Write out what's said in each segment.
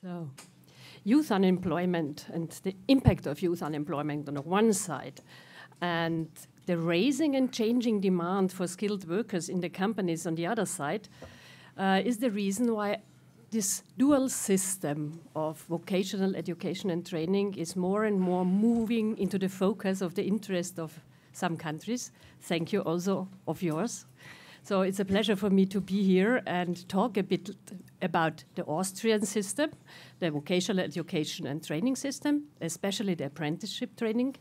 So, youth unemployment and the impact of youth unemployment on the one side, and the raising and changing demand for skilled workers in the companies on the other side, is the reason why this dual system of vocational education and training is more and more moving into the focus of the interest of some countries. Thank you also of yours. So it's a pleasure for me to be here and talk a bit about the Austrian system, the vocational education and training system, especially the apprenticeship training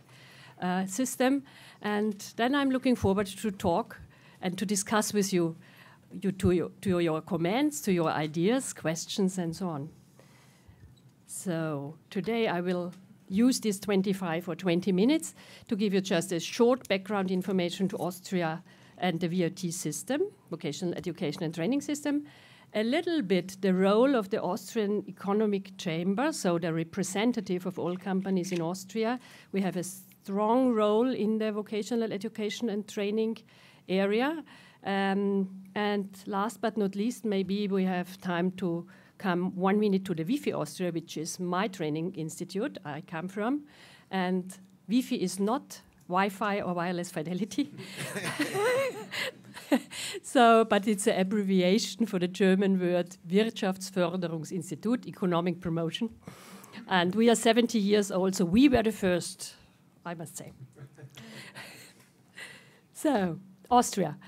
system. And then I'm looking forward to talk and to discuss with you, to your comments, to your ideas, questions, and so on. So today I will use this 25 or 20 minutes to give you just a short background information to Austria and the VOT system, vocational education and training system, a little bit the role of the Austrian Economic Chamber, so the representative of all companies in Austria. We have a strong role in the vocational education and training area. And last but not least, maybe we have time to come 1 minute to the WIFI Austria, which is my training institute I come from. And WIFI is not Wi-Fi or wireless fidelity. So, but it's an abbreviation for the German word Wirtschaftsförderungsinstitut, economic promotion. And we are 70 years old, so we were the first, I must say. So, Austria.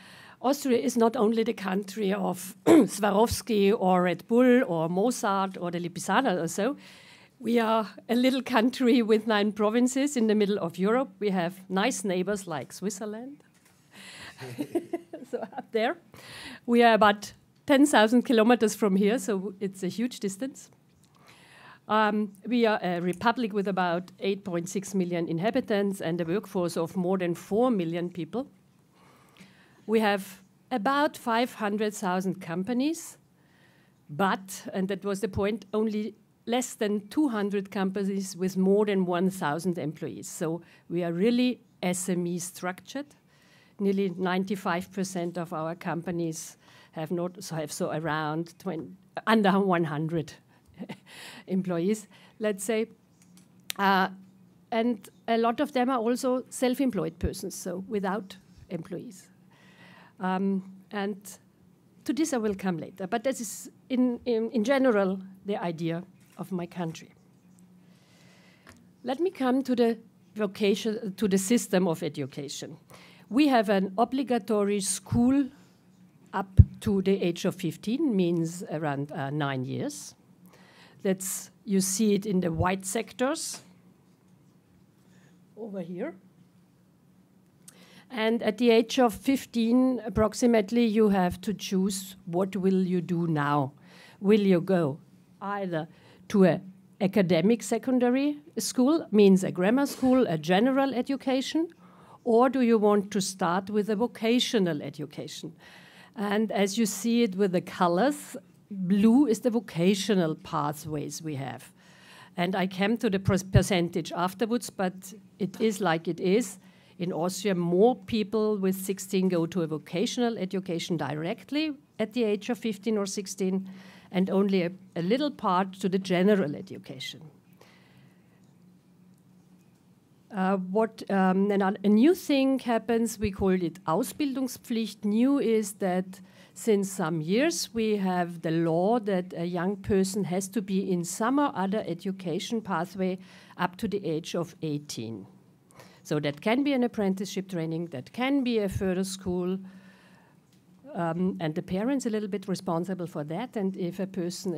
Austria is not only the country of Swarovski or Red Bull or Mozart or the Lipizzaner or so. We are a little country with 9 provinces in the middle of Europe. We have nice neighbors like Switzerland. So up there. We are about 10,000 kilometers from here, so it's a huge distance. We are a republic with about 8.6 million inhabitants and a workforce of more than 4 million people. We have about 500,000 companies, but, and that was the point, only less than 200 companies with more than 1,000 employees. So we are really SME structured. Nearly 95% of our companies have so around under 100 employees, let's say. And a lot of them are also self-employed persons, so without employees. And to this I will come later, but this is in general the idea of my country. Let me come to the vocation, to the system of education. We have an obligatory school up to the age of 15, means around 9 years. You see it in the white sectors over here. And at the age of 15, approximately, you have to choose what will you do now. Will you go either to an academic secondary school, means a grammar school, a general education, or do you want to start with a vocational education? And as you see it with the colors, blue is the vocational pathways we have. And I came to the percentage afterwards, but it is like it is. In Austria, more people with 16 go to a vocational education directly at the age of 15 or 16, and only a little part to the general education. A new thing happens, we call it Ausbildungspflicht. New is that since some years we have the law that a young person has to be in some or other education pathway up to the age of 18. So that can be an apprenticeship training, that can be a further school, and the parents are a little bit responsible for that. And if a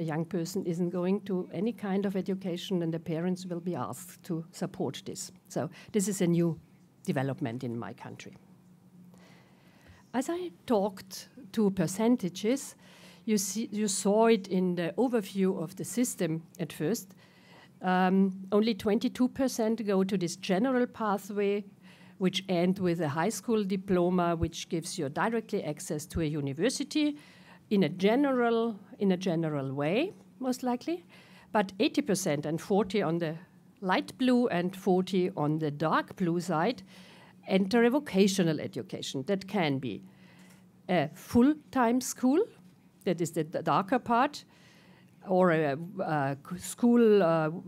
young person isn't going to any kind of education, then the parents will be asked to support this. So this is a new development in my country. As I talked to percentages, you saw it in the overview of the system at first. Only 22% go to this general pathway, which end with a high school diploma, which gives you directly access to a university in a general way, most likely. But 80% and 40 on the light blue and 40 on the dark blue side enter a vocational education. That can be a full-time school, that is the darker part, or a school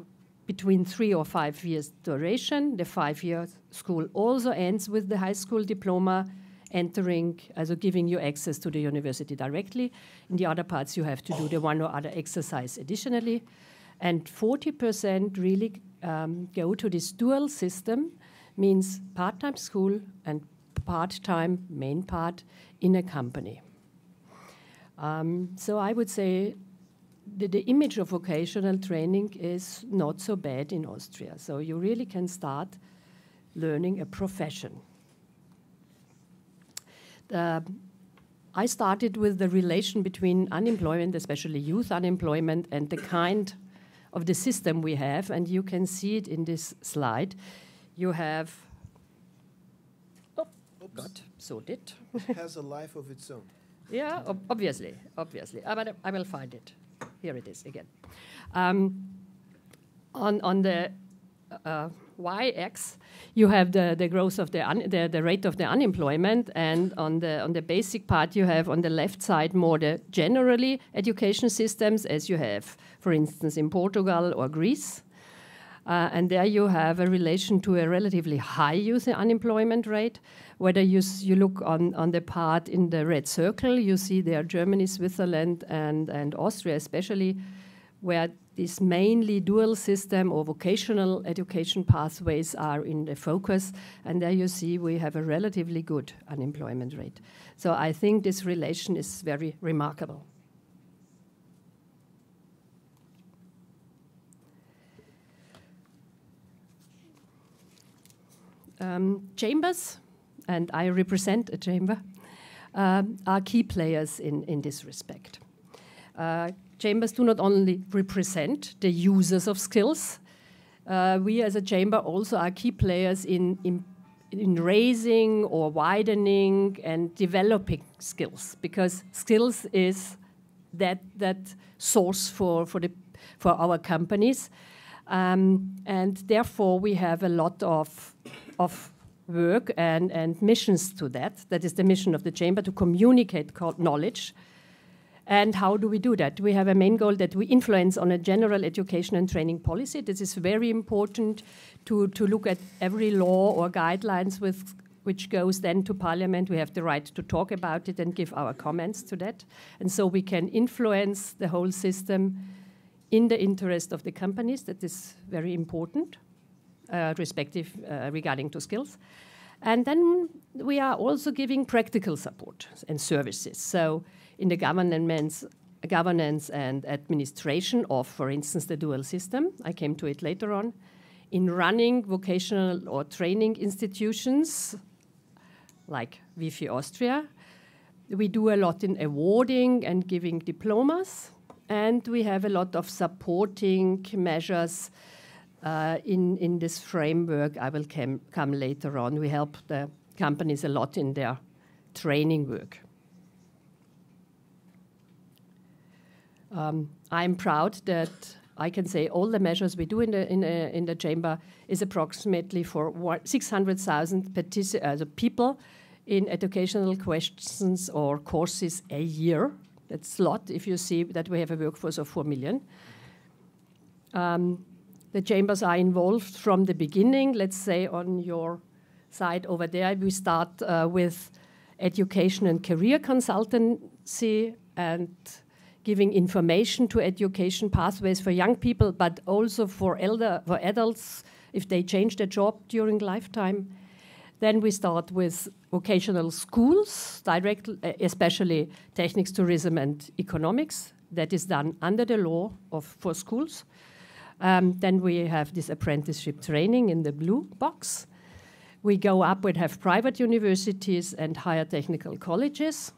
between 3 or 5 years duration. The 5-year school also ends with the high school diploma, also giving you access to the university directly. In the other parts, you have to do the one or other exercise additionally. And 40% really go to this dual system, means part-time school and part-time main part in a company. So I would say the image of vocational training is not so bad in Austria. So you really can start learning a profession. I started with the relation between unemployment, especially youth unemployment, and the kind of the system we have, and you can see it in this slide. You have, oh, God, so did. It has a life of its own. Yeah, obviously. But I will find it. Here it is again. On the y-axis, you have the growth of the rate of the unemployment, and on the basic part, you have on the left side more the generally education systems, as you have, for instance, in Portugal or Greece. And there you have a relation to a relatively high youth unemployment rate. Whether you look on the part in the red circle, you see there Germany, Switzerland, and Austria especially, where this mainly dual system or vocational education pathways are in the focus. And there you see we have a relatively good unemployment rate. So I think this relation is very remarkable. Chambers, and I represent a chamber, are key players in this respect. Chambers do not only represent the users of skills, we as a chamber also are key players in raising or widening and developing skills, because skills is that source for our companies. And therefore, we have a lot of work and missions to that. That is the mission of the chamber, to communicate knowledge. And how do we do that? We have a main goal that we influence on a general education and training policy. This is very important to look at every law or guidelines which goes then to Parliament. We have the right to talk about it and give our comments to that. And so we can influence the whole system in the interest of the companies. That is very important, regarding to skills. And then we are also giving practical support and services. So in the governance and administration of, for instance, the dual system, I came to it later on, in running vocational or training institutions like WIFI Austria. We do a lot in awarding and giving diplomas, and we have a lot of supporting measures in this framework. I will come later on. We help the companies a lot in their training work. I'm proud that I can say all the measures we do in the chamber is approximately for 600,000 people in educational questions or courses a year. That's a lot if you see that we have a workforce of 4 million. The chambers are involved from the beginning. Let's say on your side over there, we start with education and career consultancy and giving information to education pathways for young people, but also for adults if they change their job during lifetime. Then we start with vocational schools, especially techniques, tourism, and economics. That is done under the law for schools. Then we have this apprenticeship training in the blue box. We go up and have private universities and higher technical colleges.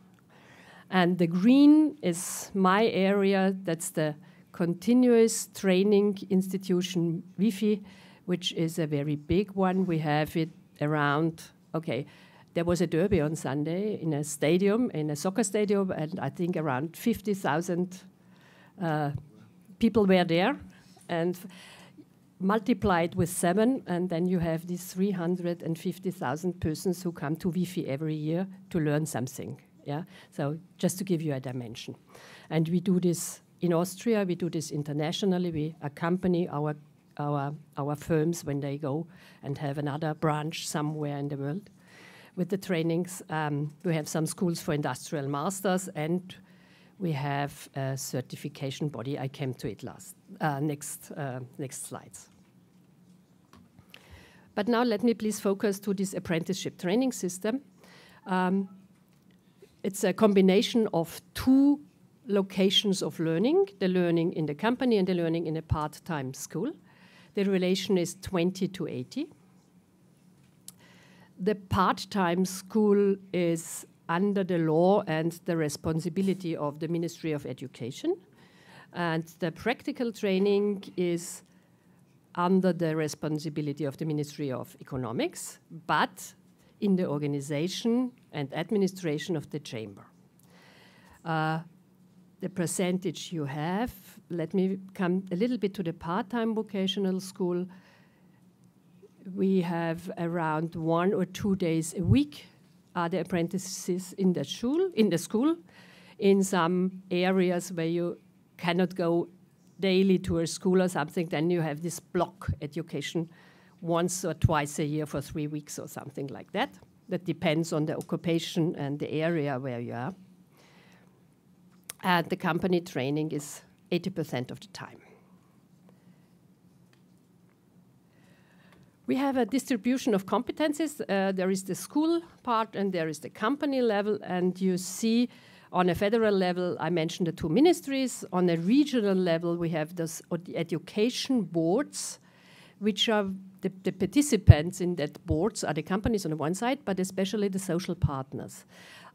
And the green is my area. That's the continuous training institution, WIFI, which is a very big one. We have it around, there was a derby on Sunday in a stadium, in a soccer stadium, and I think around 50,000 people were there. And multiplied with 7, and then you have these 350,000 persons who come to WIFI every year to learn something. Yeah, so just to give you a dimension. And we do this in Austria, we do this internationally. We accompany our firms when they go and have another branch somewhere in the world with the trainings. We have some schools for industrial masters, and we have a certification body. I came to it next slides. But now let me please focus to this apprenticeship training system. It's a combination of two locations of learning, the learning in the company and the learning in a part-time school. The relation is 20 to 80. The part-time school is under the law and the responsibility of the Ministry of Education. And the practical training is under the responsibility of the Ministry of Economics, but in the organization and administration of the chamber. The percentage you have, let me come a little bit to the part-time vocational school. We have around 1 or 2 days a week are the apprentices in the school. In some areas where you cannot go daily to a school or something, then you have this block education once or twice a year for 3 weeks or something like that. That depends on the occupation and the area where you are. And the company training is 80% of the time. We have a distribution of competencies. There is the school part and there is the company level. And you see on a federal level, I mentioned the two ministries. On a regional level, we have the education boards, which are the participants in that boards are the companies on the one side, but especially the social partners.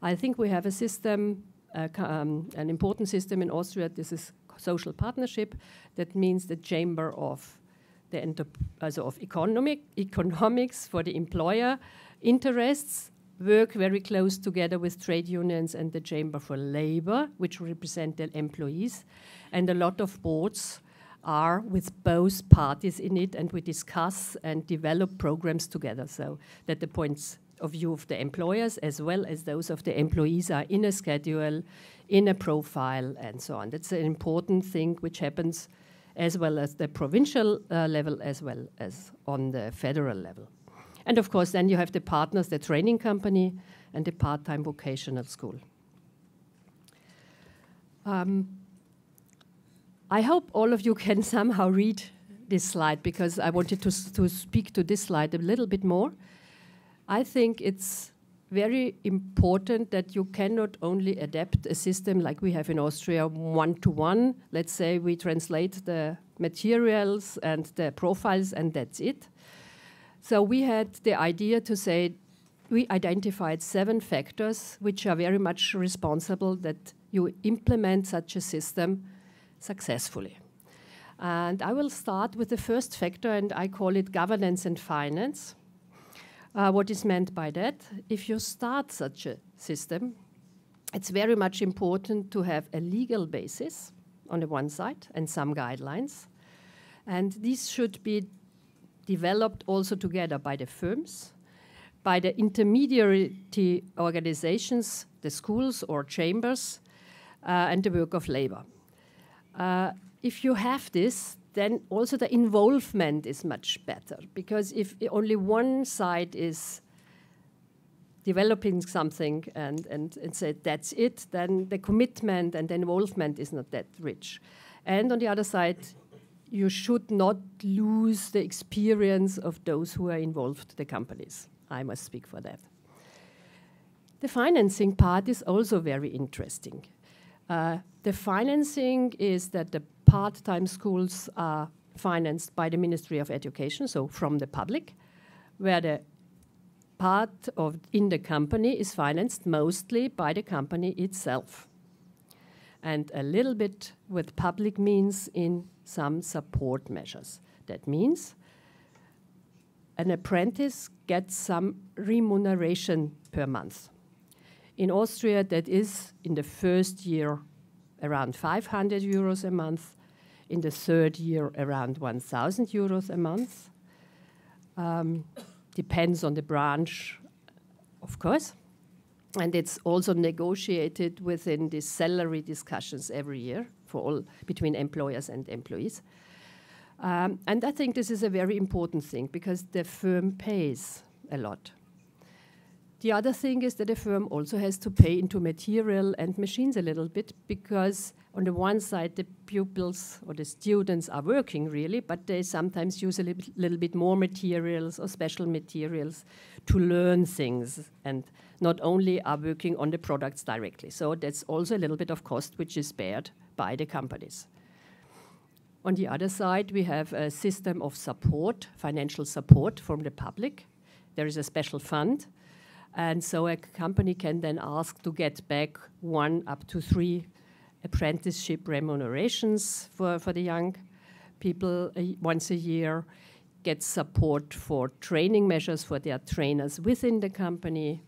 I think we have a system, an important system in Austria. This is social partnership. That means the chamber of of economics for the employer interests work very close together with trade unions and the chamber for labor, which represent the employees. And a lot of boards are with both parties in it, and we discuss and develop programs together so that the points of view of the employers as well as those of the employees are in a schedule, in a profile, and so on. That's an important thing which happens as well as the provincial level as well as on the federal level. And of course, then you have the partners, the training company and the part-time vocational school. I hope all of you can somehow read this slide because I wanted to speak to this slide a little bit more. I think it's very important that you cannot only adapt a system like we have in Austria one-to-one. Let's say we translate the materials and the profiles and that's it. So we had the idea to say we identified 7 factors which are very much responsible that you implement such a system successfully. And I will start with the first factor, and I call it governance and finance. What is meant by that? If you start such a system, it's very much important to have a legal basis on the one side and some guidelines. And these should be developed also together by the firms, by the intermediary organizations, the schools or chambers, and the work of labor. If you have this, then also the involvement is much better, because if only one side is developing something and say that's it, then the commitment and the involvement is not that rich. And on the other side, you should not lose the experience of those who are involved, the companies. I must speak for that. The financing part is also very interesting. The financing is that the part-time schools are financed by the Ministry of Education, so from the public, where the part in the company is financed mostly by the company itself. And a little bit with public means in some support measures. That means an apprentice gets some remuneration per month. In Austria, that is in the first year around 500 euros a month, in the third year around 1,000 euros a month. Depends on the branch, of course. And it's also negotiated within the salary discussions every year for all between employers and employees. And I think this is a very important thing because the firm pays a lot. The other thing is that the firm also has to pay into material and machines a little bit because on the one side the pupils or the students are working really, but they sometimes use a little bit more materials or special materials to learn things and not only are working on the products directly. So that's also a little bit of cost which is bared by the companies. On the other side, we have a system of support, financial support from the public. There is a special fund. And so a company can then ask to get back 1 up to 3 apprenticeship remunerations for the young people once a year, get support for training measures for their trainers within the company.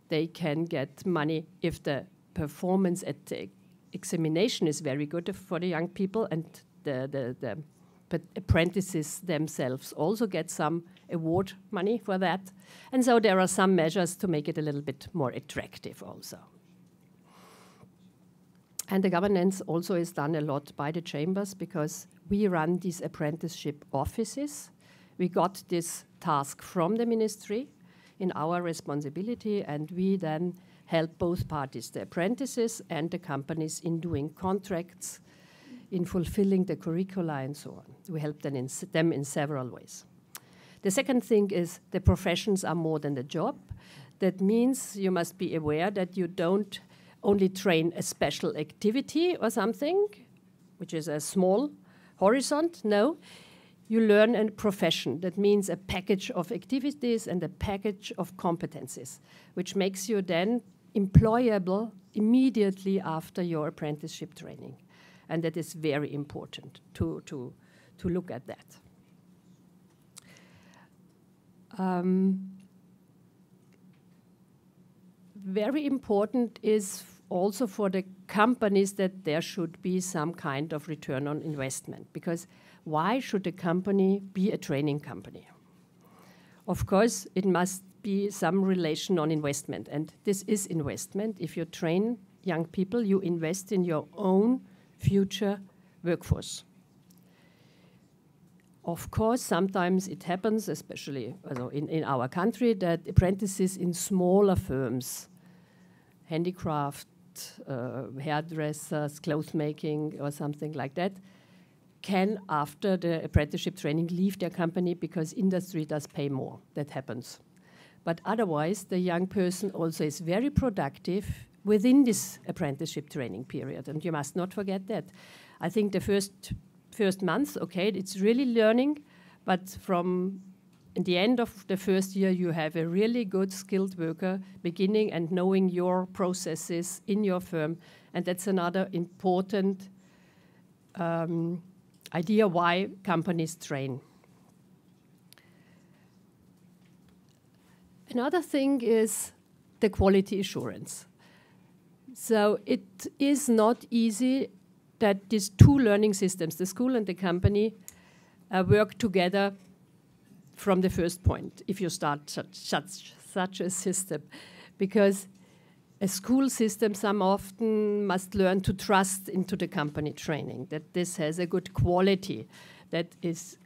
They can get money if the performance at the examination is very good for the young people, and the apprentices themselves also get some award money for that. And so there are some measures to make it a little bit more attractive also. And the governance also is done a lot by the chambers because we run these apprenticeship offices. We got this task from the ministry in our responsibility, and we then help both parties, the apprentices and the companies, in doing contracts, in fulfilling the curricula and so on. We help them in several ways. The second thing is the professions are more than the job. That means you must be aware that you don't only train a special activity or something, which is a small horizon. No, you learn a profession. That means a package of activities and a package of competencies, which makes you then employable immediately after your apprenticeship training. And that is very important to look at that. Very important is also for the companies that there should be some kind of return on investment, because why should a company be a training company? Of course, it must be some relation on investment, and this is investment. If you train young people, you invest in your own future workforce. Of course, sometimes it happens, especially in our country, that apprentices in smaller firms, handicraft, hairdressers, clothes making, or something like that, can, after the apprenticeship training, leave their company because industry does pay more. That happens. But otherwise, the young person also is very productive within this apprenticeship training period, and you must not forget that. I think the first month, okay, it's really learning, but from the end of the first year, you have a really good skilled worker beginning and knowing your processes in your firm, and that's another important idea why companies train. Another thing is the quality assurance. So it is not easy that these two learning systems, the school and the company, work together from the first point, if you start such a system. Because a school system some often must learn to trust into the company training, that this has a good quality, that is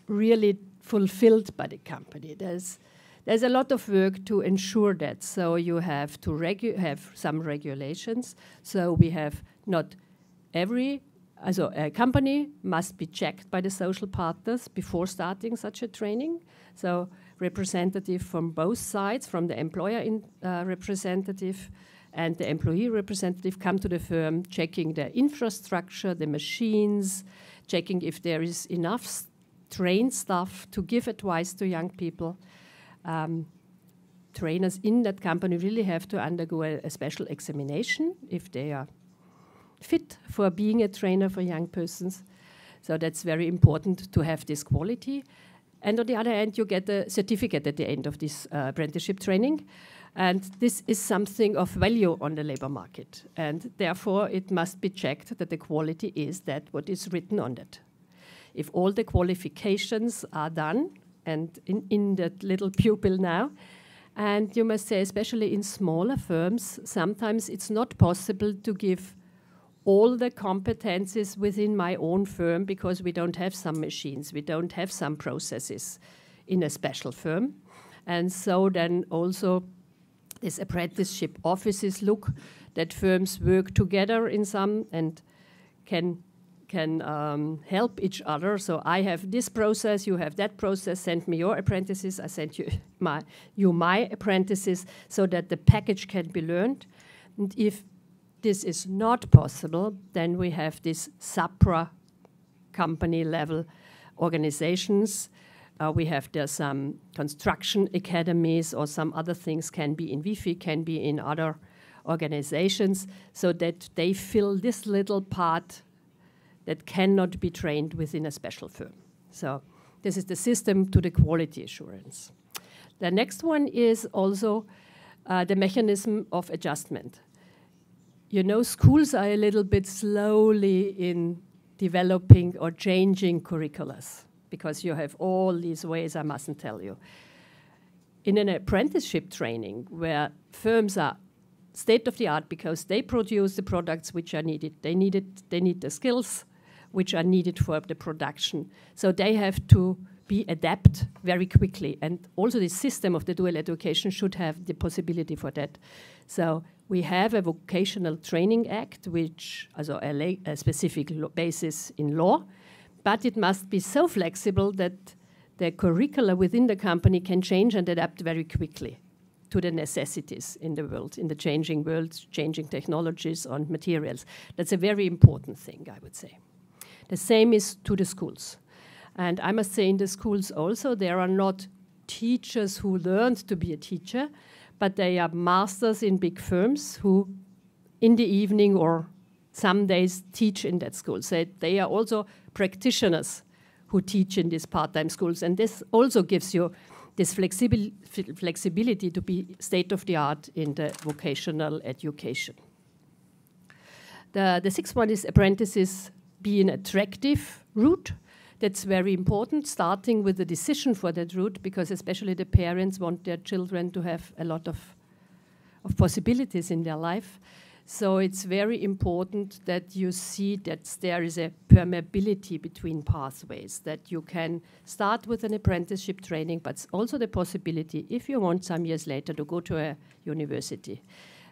really fulfilled by the company. There's a lot of work to ensure that. So you have to have some regulations. So we have not a company must be checked by the social partners before starting such a training. So representative from both sides, from the employer representative and the employee representative, come to the firm, checking the infrastructure, the machines, checking if there is enough trained staff to give advice to young people. Trainers in that company really have to undergo a special examination if they are fit for being a trainer for young persons. So that's very important to have this quality. And on the other hand, you get a certificate at the end of this apprenticeship training. And this is something of value on the labor market. And therefore, it must be checked that the quality is that what is written on it. If all the qualifications are done, and in that little pupil now, And you must say, especially in smaller firms, sometimes it's not possible to give all the competencies within my own firm because we don't have some machines, we don't have some processes in a special firm. And so then also these apprenticeship offices look that firms work together in some and can help each other. So I have this process, you have that process, send me your apprentices, I send you my apprentices, so that the package can be learned. And if this is not possible, then we have these supra-company level organizations. We have there some construction academies or some other things, can be in WIFI, can be in other organizations, so that they fill this little part that cannot be trained within a special firm. So this is the system to the quality assurance. The next one is also the mechanism of adjustment. You know, schools are a little bit slowly in developing or changing curriculums because you have all these ways, I mustn't tell you. In an apprenticeship training where firms are state-of-the-art because they produce the products which are needed, they need the skills which are needed for the production. So they have to be adapt very quickly. And also the system of the dual education should have the possibility for that. So we have a Vocational Training Act, which has a specific basis in law, but it must be so flexible that the curricula within the company can change and adapt very quickly to the necessities in the world, in the changing world, changing technologies and materials. That's a very important thing, I would say. The same is to the schools. And I must say in the schools also, there are not teachers who learned to be a teacher, but they are masters in big firms who in the evening or some days teach in that school. So they are also practitioners who teach in these part-time schools. And this also gives you this flexibility to be state-of-the-art in the vocational education. The sixth one is apprentices be an attractive route. That's very important, starting with the decision for that route, because especially the parents want their children to have a lot of possibilities in their life. So it's very important that you see that there is a permeability between pathways, that you can start with an apprenticeship training, but also the possibility, if you want some years later, to go to a university.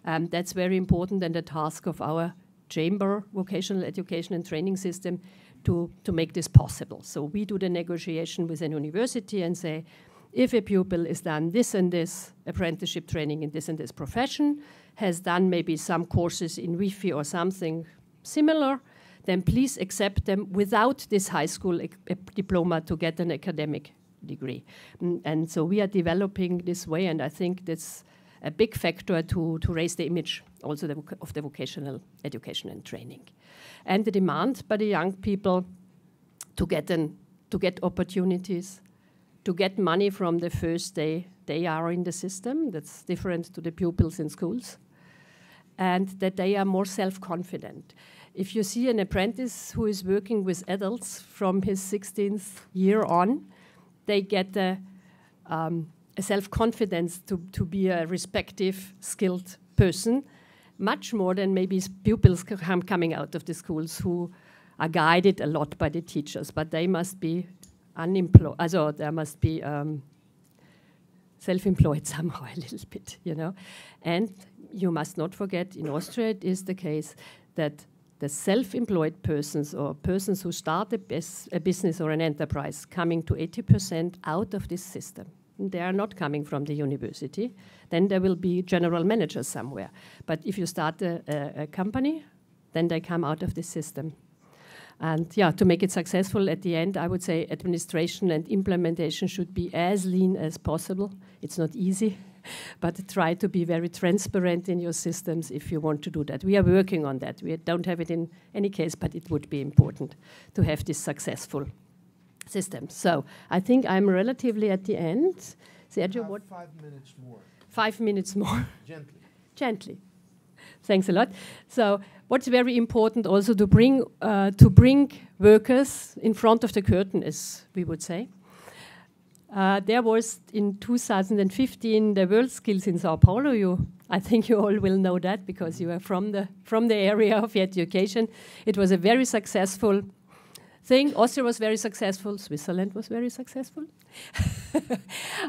That's very important, and the task of our chamber vocational education and training system to make this possible. So we do the negotiation with an university and say, if a pupil is done this and this apprenticeship training in this and this profession, has done maybe some courses in WIFI or something similar, then please accept them without this high school diploma to get an academic degree. And so we are developing this way, and I think that's a big factor to raise the image also of the vocational education and training. And the demand by the young people to get opportunities, to get money from the first day they are in the system. That's different to the pupils in schools. And that they are more self-confident. If you see an apprentice who is working with adults from his 16th year on, they get a self-confidence to be a respective, skilled person, much more than maybe pupils coming out of the schools who are guided a lot by the teachers, but they must be unemployed, also they must be self-employed somehow a little bit, you know. And you must not forget, in Austria it is the case that the self-employed persons or persons who start a business or an enterprise coming to 80% out of this system. They are not coming from the university. Then there will be general managers somewhere. But if you start a company, then they come out of this system. And yeah, to make it successful at the end, I would say administration and implementation should be as lean as possible. It's not easy, but try to be very transparent in your systems if you want to do that. We are working on that. We don't have it in any case, but it would be important to have this successful system. So I think I'm relatively at the end. Sergio, what? 5 minutes more. 5 minutes more. Gently. Gently. Thanks a lot. So what's very important also to bring workers in front of the curtain, as we would say. There was in 2015 the World Skills in Sao Paulo. I think you all will know that because you are from the area of education. It was a very successful thing. Austria was very successful. Switzerland was very successful.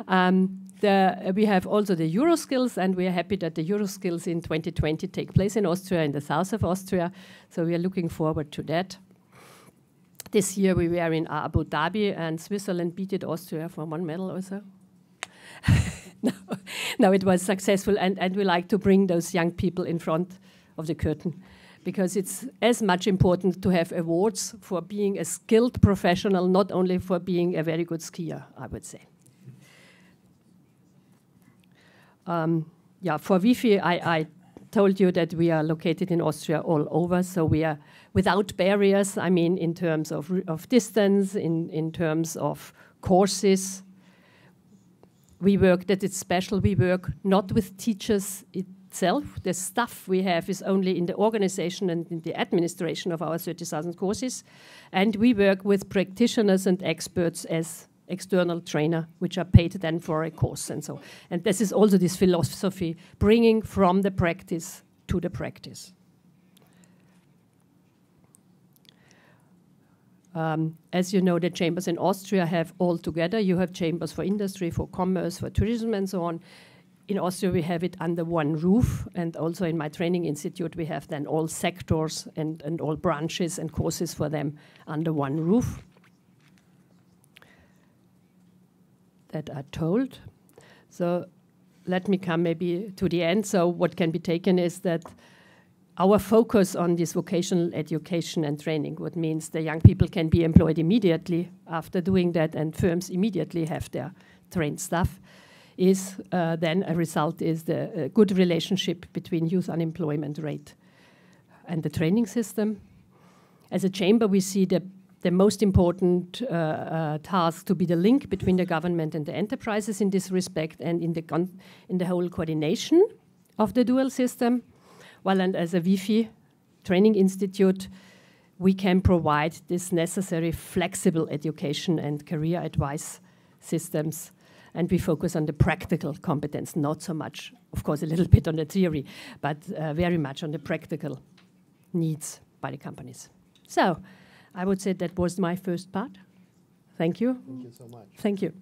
We have also the Euroskills, and we are happy that the Euroskills in 2020 take place in Austria, in the south of Austria. So we are looking forward to that. This year we were in Abu Dhabi, and Switzerland beat Austria for 1 medal or so. No, it was successful, and we like to bring those young people in front of the curtain, because it's as much important to have awards for being a skilled professional, not only for being a very good skier, I would say. For Wi-Fi, I told you that we are located in Austria all over, so we are without barriers, I mean, in terms of distance, in terms of courses. We work, that it's special, we work not with teachers itself. The staff we have is only in the organization and in the administration of our 30,000 courses. And we work with practitioners and experts as external trainer, which are paid then for a course and so. And this is also this philosophy, bringing from the practice to the practice. As you know, the chambers in Austria have all together. You have chambers for industry, for commerce, for tourism, and so on. In Austria, we have it under one roof, and also in my training institute, we have then all sectors and all branches and courses for them under one roof. That are told. So let me come maybe to the end. So what can be taken is that our focus on this vocational education and training, what means the young people can be employed immediately after doing that, and firms immediately have their trained staff, is then a result is the good relationship between youth unemployment rate and the training system. As a chamber, we see the most important task to be the link between the government and the enterprises in this respect, and in the whole coordination of the dual system. Well, and as a Wi-Fi training institute, we can provide this necessary flexible education and career advice systems, and we focus on the practical competence, not so much, of course, a little bit on the theory, but very much on the practical needs by the companies. So I would say that was my first part. Thank you. Thank you so much. Thank you.